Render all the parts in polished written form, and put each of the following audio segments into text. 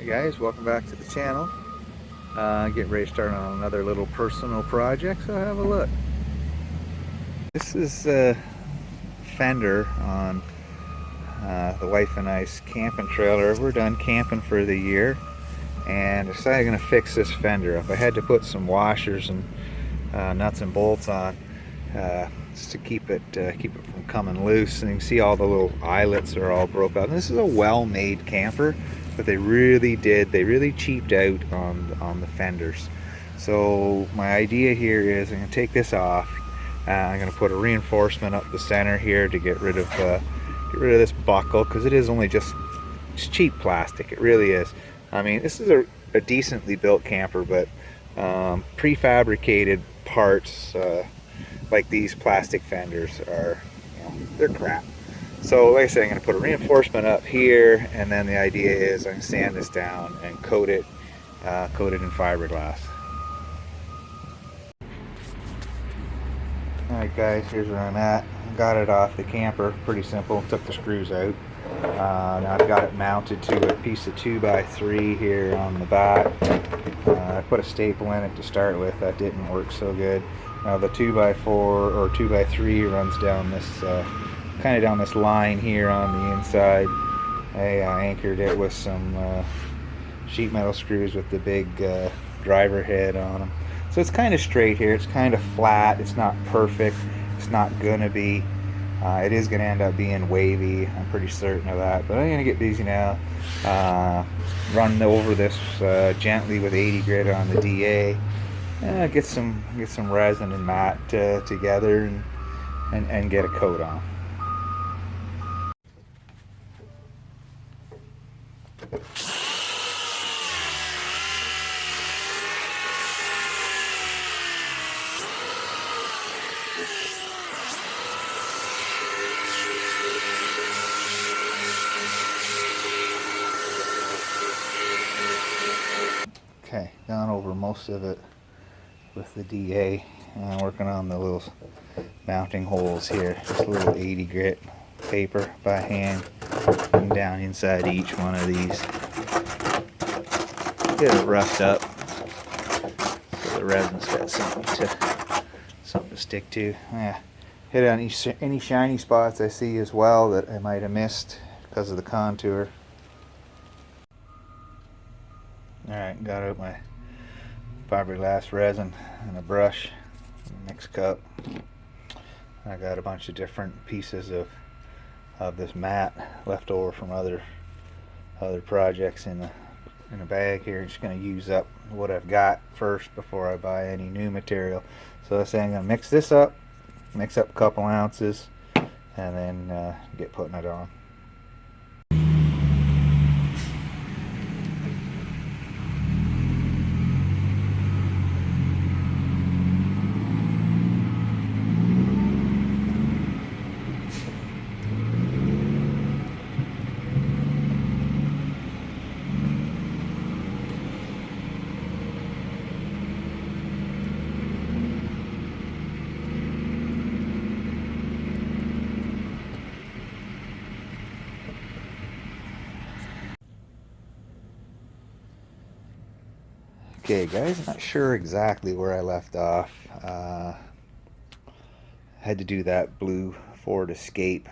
Hey guys, welcome back to the channel. Getting ready to start on another little personal project, so have a look. This is Fender on the wife and I's camping trailer. We're done camping for the year and I decided I'm going to fix this fender up. I had to put some washers and nuts and bolts on just to keep it from coming loose, and you can see all the little eyelets are all broke out. And this is a well-made camper, but they really cheaped out on the fenders. So my idea here is I'm going to take this off. I'm going to put a reinforcement up the center here to get rid of this buckle, because it is only just cheap plastic. It really is. I mean, this is a decently built camper, but prefabricated parts like these plastic fenders are, they're crap. So like I said, I'm going to put a reinforcement up here, and then the idea is I'm going to sand this down and coat it in fiberglass. Alright guys, here's where I'm at. Got it off the camper, pretty simple. Took the screws out. Now I've got it mounted to a piece of 2x3 here on the back. I put a staple in it to start with. That didn't work so good. Now the 2x4 or 2x3 runs down this kind of down this line here on the inside. I anchored it with some sheet metal screws with the big driver head on them. So it's kind of straight here. It's kind of flat. It's not perfect. It's not gonna be. It is gonna end up being wavy. I'm pretty certain of that. But I'm gonna get busy now. Run over this gently with 80 grit on the DA. Get some resin and mat together and get a coat on. Okay, gone over most of it with the DA. I'm working on the little mounting holes here. Just a little 80 grit paper by hand, and down inside each one of these. Get it roughed up so the resin's got something to stick to. Yeah, hit on any shiny spots I see as well that I might have missed because of the contour. Alright, got out my fiberglass resin and a brush, mix cup. I got a bunch of different pieces of this mat left over from other projects in a bag here. Just going to use up what I've got first before I buy any new material. So let's say I'm going to mix this up, mix up a couple ounces, and then get putting it on. Okay guys, I'm not sure exactly where I left off. Had to do that blue Ford Escape,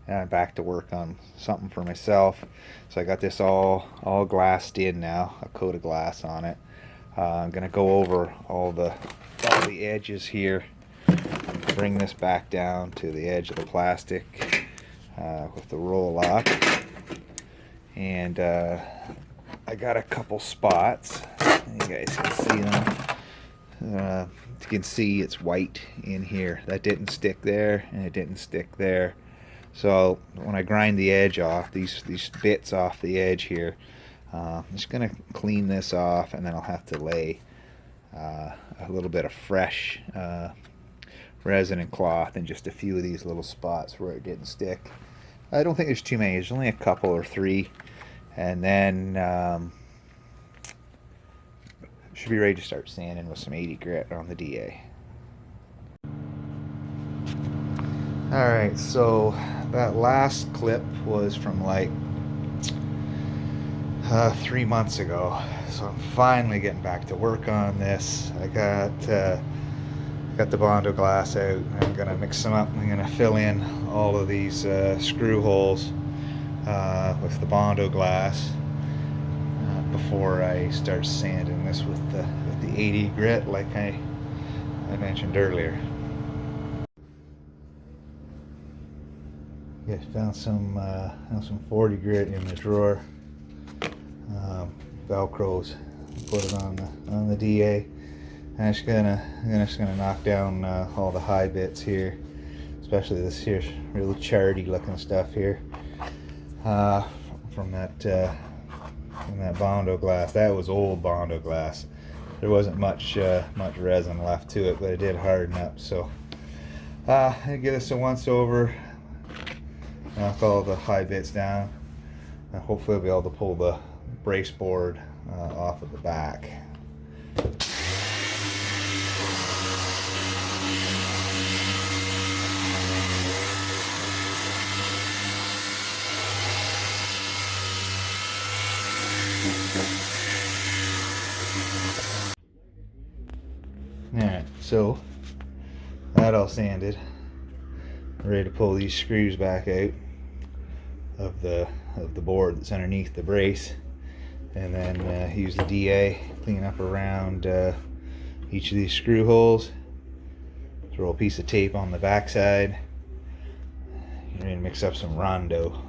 and I'm back to work on something for myself. So I got this all glassed in now, a coat of glass on it. I'm gonna go over all the edges here, bring this back down to the edge of the plastic with the roll lock, and I got a couple spots. You guys can see them. You can see it's white in here. That didn't stick there, and it didn't stick there. So when I grind the edge off, these bits off the edge here, I'm just going to clean this off, and then I'll have to lay a little bit of fresh resin and cloth in just a few of these little spots where it didn't stick. I don't think there's too many. There's only a couple or three. And then should be ready to start sanding with some 80 grit on the DA. Alright, so that last clip was from like 3 months ago. So I'm finally getting back to work on this. I got the Bondo glass out. I'm gonna mix them up. I'm gonna fill in all of these screw holes with the Bondo glass before I start sanding this with the 80 grit, like I mentioned earlier. Yeah, found some 40 grit in the drawer. Velcros. Put it on the DA. I'm just gonna knock down all the high bits here, especially this here real charty looking stuff here from that Bondo glass. That was old Bondo glass. There wasn't much resin left to it, but it did harden up. So I give this a once over. Knock all the high bits down, and hopefully I'll be able to pull the brace board off of the back. Alright, so that all sanded. Ready to pull these screws back out of the board that's underneath the brace, and then use the DA, clean up around each of these screw holes. Throw a piece of tape on the back side. Ready to mix up some Rondo.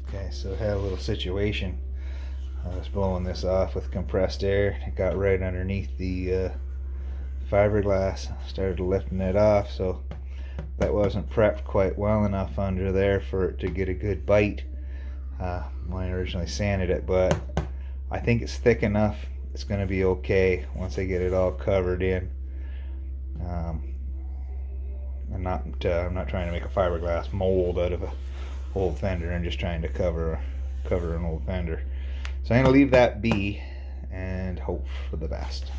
Okay, so I had a little situation. I was blowing this off with compressed air. It got right underneath the fiberglass. Started lifting it off, so that wasn't prepped quite well enough under there for it to get a good bite when I originally sanded it, but I think it's thick enough. It's going to be okay once I get it all covered in. I'm not trying to make a fiberglass mold out of a old Fender. I'm just trying to cover an old Fender. So I'm going to leave that be and hope for the best.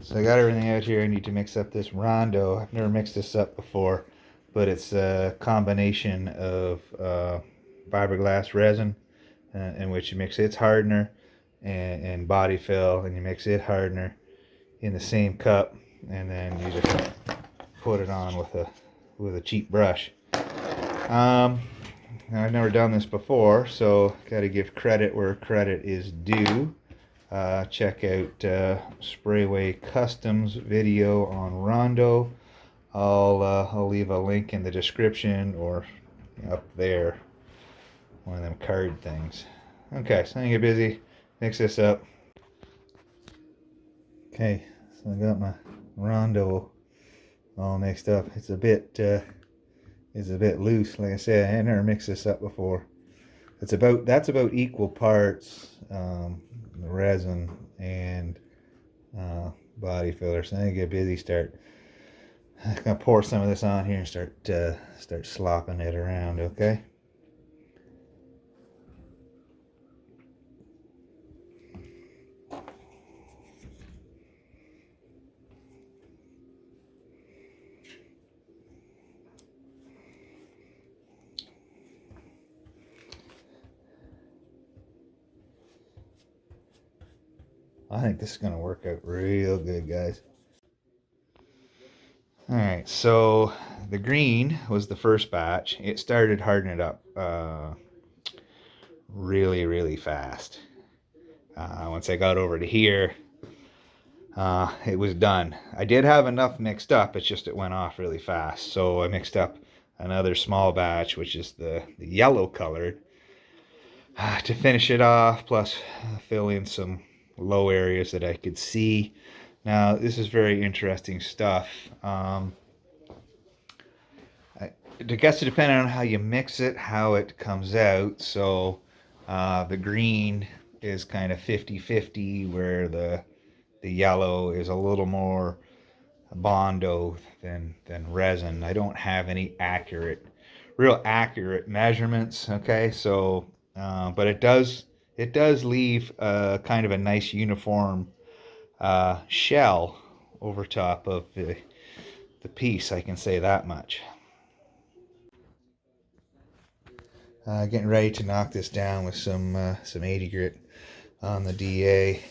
So I got everything out here. I need to mix up this Rondo. I've never mixed this up before, but it's a combination of fiberglass resin in which you mix its hardener and body fill, and you mix it hardener in the same cup, and then you just put it on with a cheap brush. I've never done this before, so got to give credit where credit is due. Check out SPRAYWAYCUSTOMS video on Rondo. I'll leave a link in the description or up there, one of them card things. Okay, so I'm gonna get busy, mix this up. Okay, so I got my Rondo all mixed up. It's a bit loose. Like I said, I never mixed this up before. That's about equal parts the resin and body filler. So I'm gonna get busy. I'm gonna pour some of this on here and start slopping it around. Okay. I think this is going to work out real good, guys. Alright, so the green was the first batch. It started hardening up really, really fast. Once I got over to here, it was done. I did have enough mixed up, it's just it went off really fast. So I mixed up another small batch, which is the yellow colored, to finish it off, plus fill in some low areas that I could see. Now this is very interesting stuff. I guess it depends on how you mix it, how it comes out. So the green is kind of 50-50, where the yellow is a little more Bondo than resin. I don't have any real accurate measurements. Okay, so but it does leave kind of a nice uniform shell over top of the piece. I can say that much. Getting ready to knock this down with some 80 grit on the DA.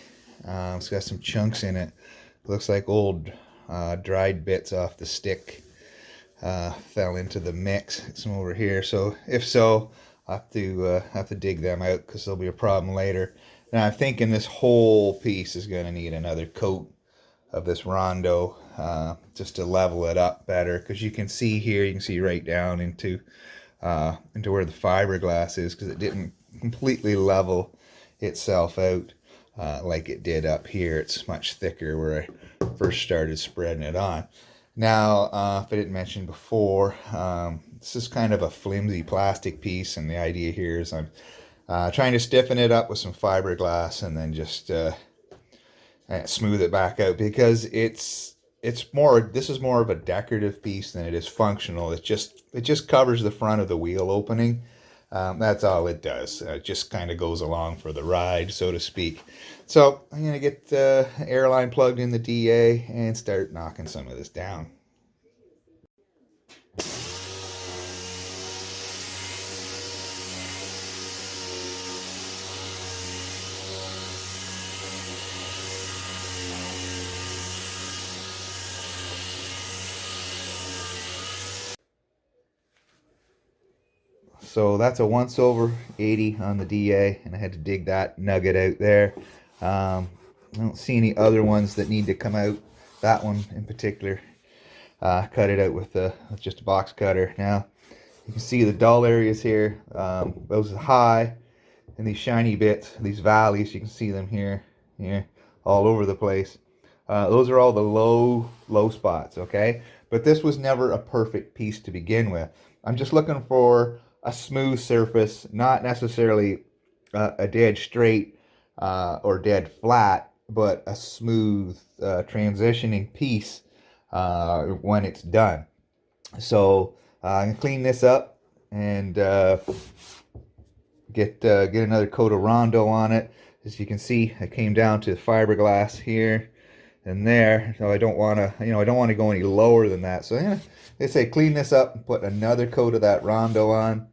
It's got some chunks in it. Looks like old dried bits off the stick fell into the mix. Some over here. So if so, I'll have to dig them out because there'll be a problem later. Now I'm thinking this whole piece is going to need another coat of this Rondo just to level it up better, because you can see here, you can see right down into where the fiberglass is, because it didn't completely level itself out like it did up here. It's much thicker where I first started spreading it on. Now, if I didn't mention before, this is kind of a flimsy plastic piece, and the idea here is I'm trying to stiffen it up with some fiberglass and then just smooth it back out, because this is more of a decorative piece than it is functional. It just covers the front of the wheel opening. That's all it does. It just kind of goes along for the ride, so to speak. So I'm going to get the airline plugged in the DA and start knocking some of this down. So that's a once over 80 on the DA, and I had to dig that nugget out there. I don't see any other ones that need to come out. That one in particular, cut it out with just a box cutter. Now you can see the dull areas here. Those are high, and these shiny bits, these valleys, you can see them here, all over the place. Those are all the low spots, okay? But this was never a perfect piece to begin with. I'm just looking for a smooth surface, not necessarily a dead straight or dead flat, but a smooth transitioning piece when it's done. So I'm gonna clean this up and get another coat of Rondo on it. As you can see, I came down to fiberglass here and there, so I don't want to, I don't want to go any lower than that. So I'm gonna say clean this up and put another coat of that Rondo on,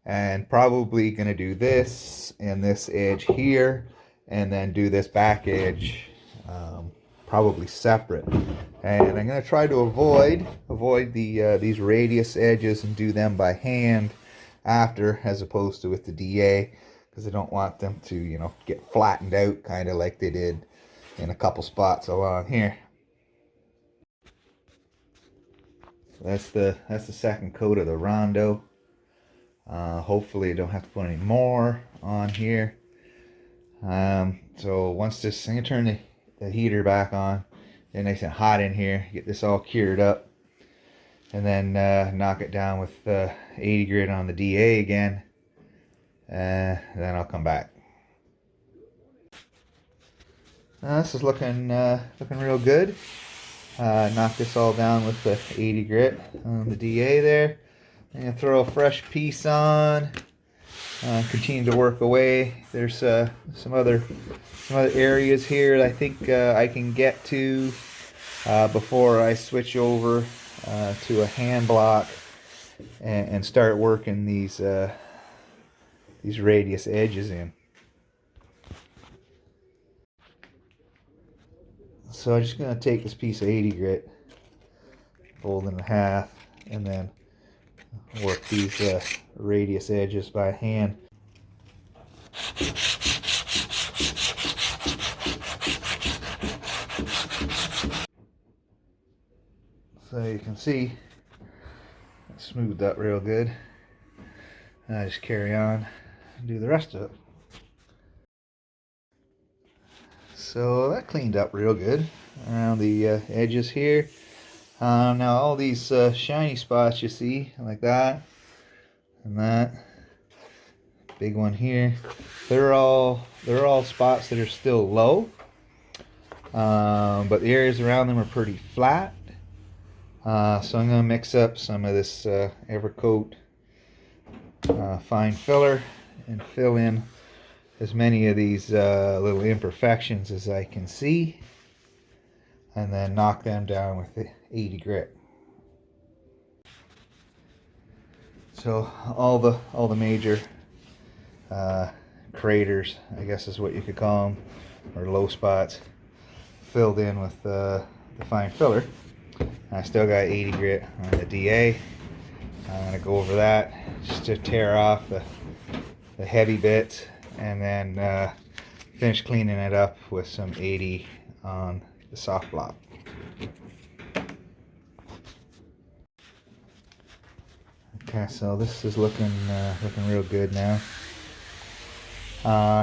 and probably gonna do this and this edge here, and then do this back edge probably separate. And I'm gonna try to avoid these radius edges and do them by hand after, as opposed to with the DA, because I don't want them to get flattened out kind of like they did in a couple spots along here. So that's the second coat of the Rondo. Hopefully I don't have to put any more on here. So once this, I'm gonna turn the heater back on, get nice and hot in here, get this all cured up, and then knock it down with 80 grit on the DA again. Then I'll come back. This is looking real good. Knock this all down with the 80 grit on the DA there. I'm gonna throw a fresh piece on. Continue to work away. There's some other areas here that I think I can get to before I switch over to a hand block and start working these radius edges in. So I'm just going to take this piece of 80 grit, fold it in half, and then work these radius edges by hand. So you can see it's smoothed up real good. And I just carry on and do the rest of it. So that cleaned up real good around the edges here. Now all these shiny spots you see, like that and that, big one here, they're all spots that are still low, but the areas around them are pretty flat. So I'm going to mix up some of this Evercoat fine filler and fill in as many of these little imperfections as I can see, and then knock them down with the 80 grit. So So all the major craters, I guess is what you could call them, or low spots, filled in with the fine filler. I still got 80 grit on the DA. I'm going to go over that just to tear off the heavy bits, and then finish cleaning it up with some 80 on the soft block. Okay, so this is looking real good now.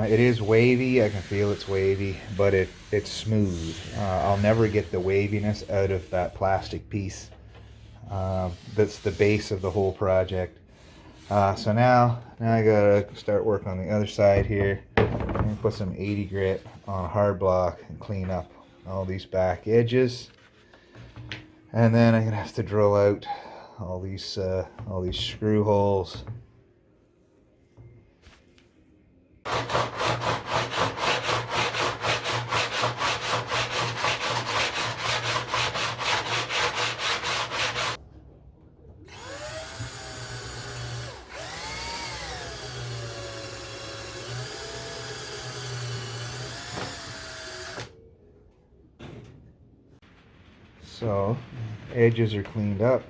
It is wavy. I can feel it's wavy, but it's smooth. I'll never get the waviness out of that plastic piece. That's the base of the whole project. So now I gotta start work on the other side here and put some 80 grit on a hard block and clean up all these back edges. And then I'm gonna have to drill out all these screw holes. So edges are cleaned up,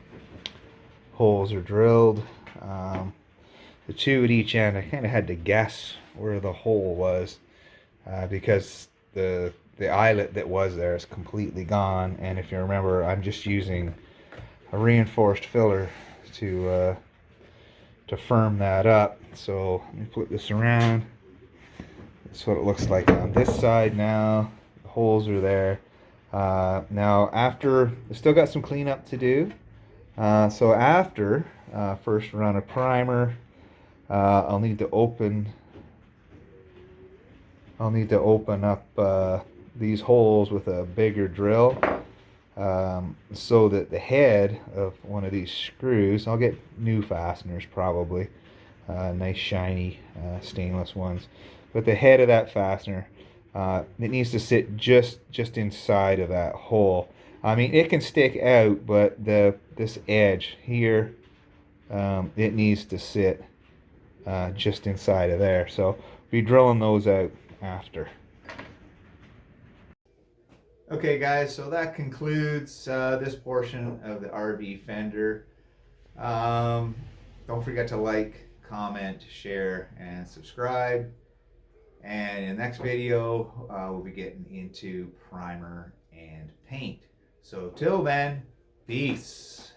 holes are drilled. The two at each end, I kind of had to guess where the hole was because the eyelet that was there is completely gone. And if you remember, I'm just using a reinforced filler to firm that up. So let me flip this around. That's what it looks like on this side now. The holes are there. Now after, I still got some cleanup to do. So after first run of primer, I'll need to open up these holes with a bigger drill, so that the head of one of these screws, I'll get new fasteners probably, nice shiny stainless ones, but the head of that fastener, it needs to sit just inside of that hole. I mean, it can stick out, but this edge here, it needs to sit just inside of there. So be drilling those out after. Okay guys, so that concludes this portion of the RV Fender. Don't forget to like, comment, share, and subscribe. And in the next video, we'll be getting into primer and paint. So till then, peace.